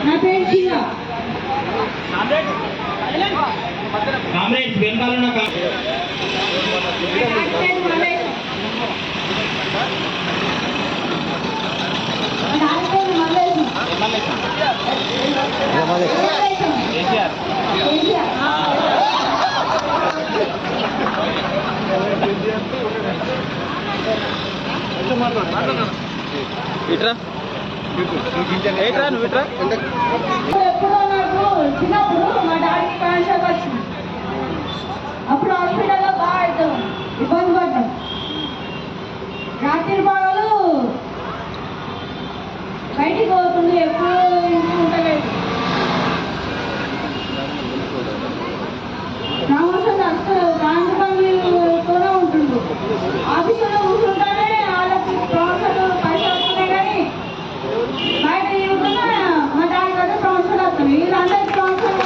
నా పేరు శివ. కామ్రేడ్స్ వెనకాల ఉన్న ఇట్రా ఏట్రా నువ్వు ఇట్రా. ఎప్పుడో నాకు చిన్నప్పుడు మా డాడీకి క్యాన్సర్ వచ్చింది. అప్పుడు హాస్పిటల్లో బాగా అవుతాం, ఇబ్బంది పడ్డాం. రాత్రి పగలు బయటికి పోతుంది, ఎప్పుడు ఇంటికి ఉండలేదు. రామోసం అసలు బ్యాంకు పనులతోనే ఉంటుండు. ఆఫీసులో కూర్చుంటానే వాళ్ళకి ప్రమోషన్లు పైసలు వస్తున్నాయి, కానీ బయట తిరుగుతున్నా మా డాడీ దగ్గర ప్రమోషన్లు వస్తున్నాయి. వీళ్ళందరికీ ప్రమోషన్